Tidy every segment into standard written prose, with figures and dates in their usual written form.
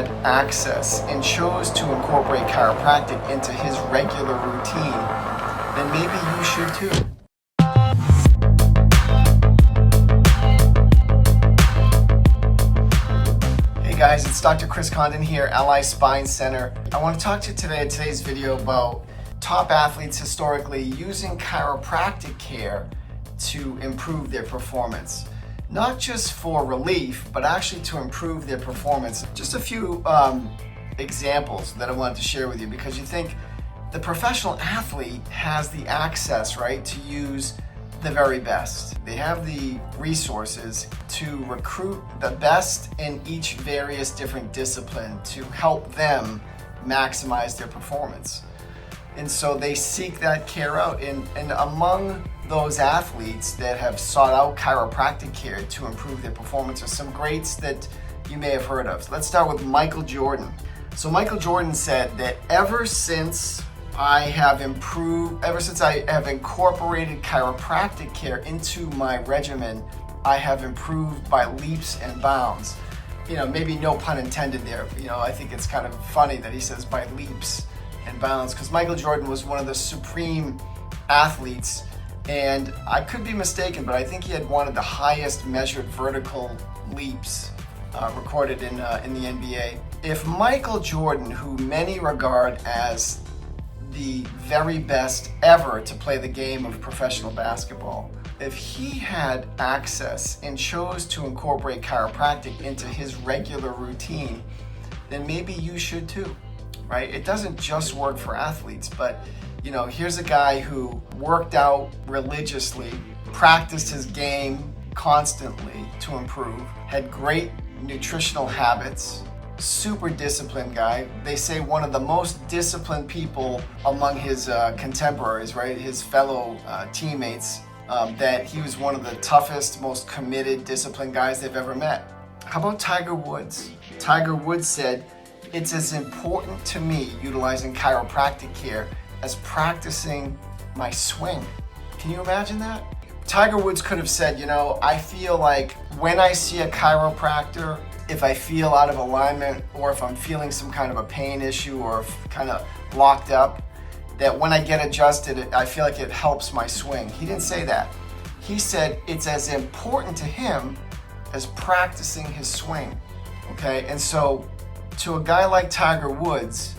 had access and chose to incorporate chiropractic into his regular routine, then maybe you should too. Hey guys, it's Dr. Chris Condon here, Ally Spine Center. I want to talk to you today in today's video about top athletes historically using chiropractic care to improve their performance. Not just for relief, but actually to improve their performance. Just a few examples that I wanted to share with you, because you think the professional athlete has the access, right, to use the very best. They have the resources to recruit the best in each various different discipline to help them maximize their performance. And so they seek that care out. And among those athletes that have sought out chiropractic care to improve their performance are some greats that you may have heard of. So let's start with Michael Jordan. So Michael Jordan said that ever since I have incorporated chiropractic care into my regimen, I have improved by leaps and bounds. You know, maybe no pun intended there. You know, I think it's kind of funny that he says by leaps and bounds, because Michael Jordan was one of the supreme athletes, and I could be mistaken, but I think he had one of the highest measured vertical leaps recorded in the NBA. If Michael Jordan, who many regard as the very best ever to play the game of professional basketball, if he had access and chose to incorporate chiropractic into his regular routine, then maybe you should too, right? It doesn't just work for athletes, but you know, here's a guy who worked out religiously, practiced his game constantly to improve, had great nutritional habits, super disciplined guy. They say one of the most disciplined people among his contemporaries, right? His fellow teammates, that he was one of the toughest, most committed, disciplined guys they've ever met. How about Tiger Woods? Tiger Woods said, "It's as important to me utilizing chiropractic care as practicing my swing." Can you imagine that? Tiger Woods could have said, you know, I feel like when I see a chiropractor, if I feel out of alignment or if I'm feeling some kind of a pain issue or kind of locked up, that when I get adjusted, I feel like it helps my swing. He didn't say that. He said it's as important to him as practicing his swing, okay? And so to a guy like Tiger Woods,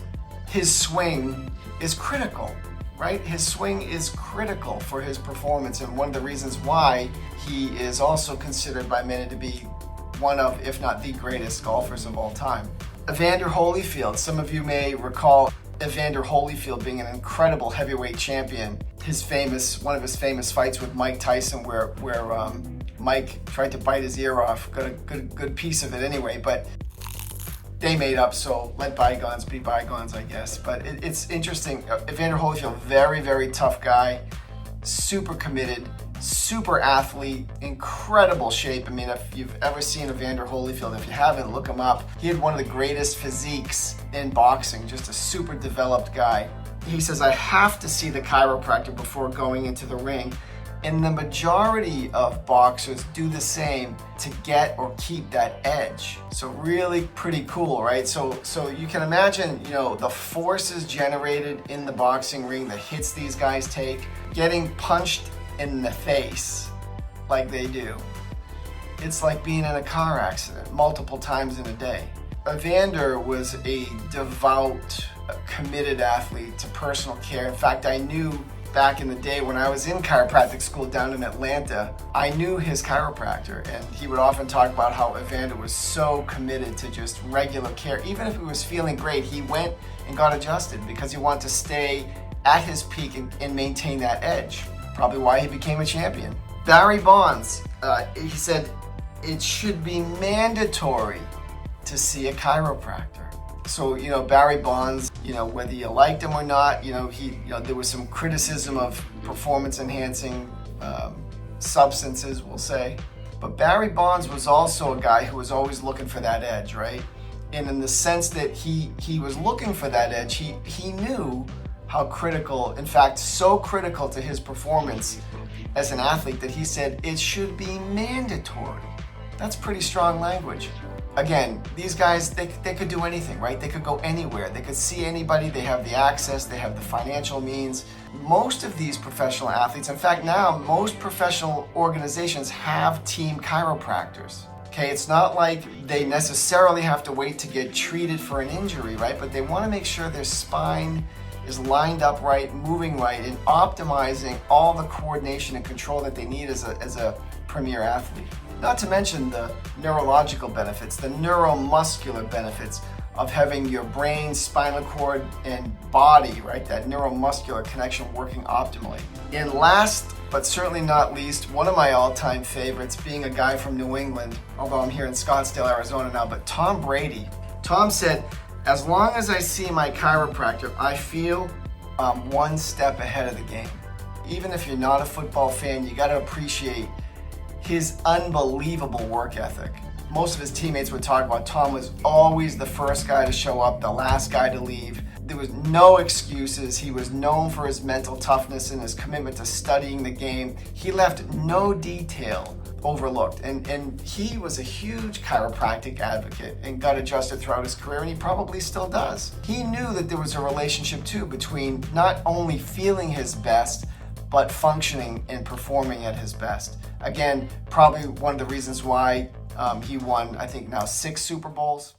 his swing is critical, right? His swing is critical for his performance, and one of the reasons why he is also considered by many to be one of, if not the greatest golfers of all time. Evander Holyfield, some of you may recall Evander Holyfield being an incredible heavyweight champion. One of his famous fights with Mike Tyson, where Mike tried to bite his ear off. Got a good piece of it anyway, but they made up, so let bygones be bygones, I guess. But it's interesting. Evander Holyfield, very, very tough guy, super committed, super athlete, incredible shape. I mean, if you've ever seen Evander Holyfield, if you haven't, look him up. He had one of the greatest physiques in boxing, just a super developed guy. He says, I have to see the chiropractor before going into the ring. And the majority of boxers do the same to get or keep that edge. So really pretty cool, right? So you can imagine, you know, the forces generated in the boxing ring, the hits these guys take, getting punched in the face like they do. It's like being in a car accident multiple times in a day. Evander was a devout, committed athlete to personal care. In fact, I knew back in the day when I was in chiropractic school down in Atlanta, I knew his chiropractor, and he would often talk about how Evander was so committed to just regular care. Even if he was feeling great, he went and got adjusted because he wanted to stay at his peak and maintain that edge. Probably why he became a champion. Barry Bonds, he said, it should be mandatory to see a chiropractor. So, you know, Barry Bonds, you know, whether you liked him or not, there was some criticism of performance enhancing substances, we'll say. But Barry Bonds was also a guy who was always looking for that edge, right? And in the sense that he was looking for that edge, he knew how critical, in fact, so critical to his performance as an athlete that he said it should be mandatory. That's pretty strong language. Again, these guys, they could do anything, right? They could go anywhere. They could see anybody. They have the access. They have the financial means. Most of these professional athletes, in fact, now most professional organizations have team chiropractors. Okay, it's not like they necessarily have to wait to get treated for an injury, right? But they want to make sure their spine is lined up right, moving right, and optimizing all the coordination and control that they need as a premier athlete. Not to mention the neurological benefits, the neuromuscular benefits of having your brain, spinal cord, and body, right, that neuromuscular connection working optimally. And last, but certainly not least, one of my all-time favorites, being a guy from New England, although I'm here in Scottsdale, Arizona now, but Tom Brady. Tom said, as long as I see my chiropractor, I feel I'm one step ahead of the game. Even if you're not a football fan, you got to appreciate his unbelievable work ethic. Most of his teammates would talk about Tom was always the first guy to show up, the last guy to leave. There was no excuses. He was known for his mental toughness and his commitment to studying the game. He left no detail overlooked. And he was a huge chiropractic advocate and got adjusted throughout his career, and he probably still does. He knew that there was a relationship too between not only feeling his best, but functioning and performing at his best. Again, probably one of the reasons why he won, I think now 6 Super Bowls.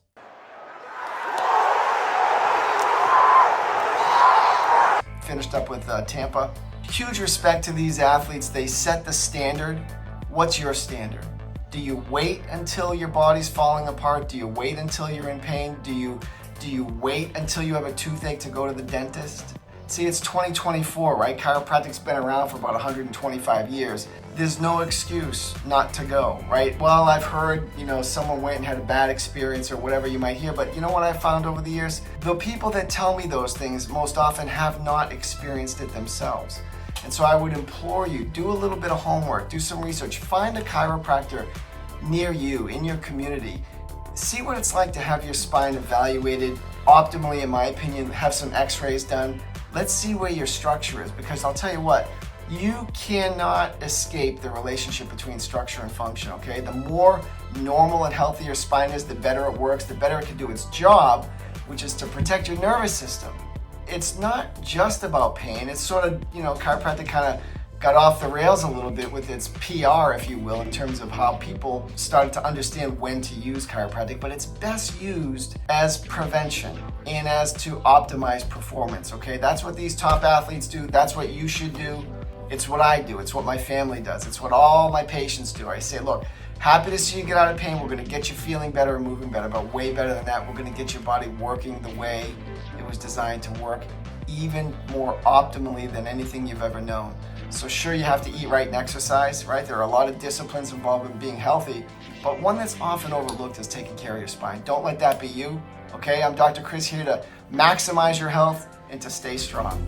Finished up with Tampa. Huge respect to these athletes. They set the standard. What's your standard? Do you wait until your body's falling apart? Do you wait until you're in pain? Do you wait until you have a toothache to go to the dentist? See, it's 2024, right? Chiropractic's been around for about 125 years. There's no excuse not to go, right? Well, I've heard, someone went and had a bad experience or whatever you might hear, but you know what I found over the years? The people that tell me those things most often have not experienced it themselves. And so I would implore you, do a little bit of homework, do some research, find a chiropractor near you, in your community. See what it's like to have your spine evaluated optimally, in my opinion, have some x-rays done. Let's see where your structure is, because I'll tell you what, you cannot escape the relationship between structure and function, okay? The more normal and healthy your spine is, the better it works, the better it can do its job, which is to protect your nervous system. It's not just about pain. It's sort of, chiropractic kind of got off the rails a little bit with its PR, if you will, in terms of how people started to understand when to use chiropractic, but it's best used as prevention and as to optimize performance, okay? That's what these top athletes do. That's what you should do. It's what I do. It's what my family does. It's what all my patients do. I say, look, happy to see you get out of pain. We're going to get you feeling better and moving better, but way better than that, we're going to get your body working the way it was designed to work, even more optimally than anything you've ever known. So sure, you have to eat right and exercise, right? There are a lot of disciplines involved in being healthy, but one that's often overlooked is taking care of your spine. Don't let that be you, okay? I'm Dr. Chris here to maximize your health and to stay strong.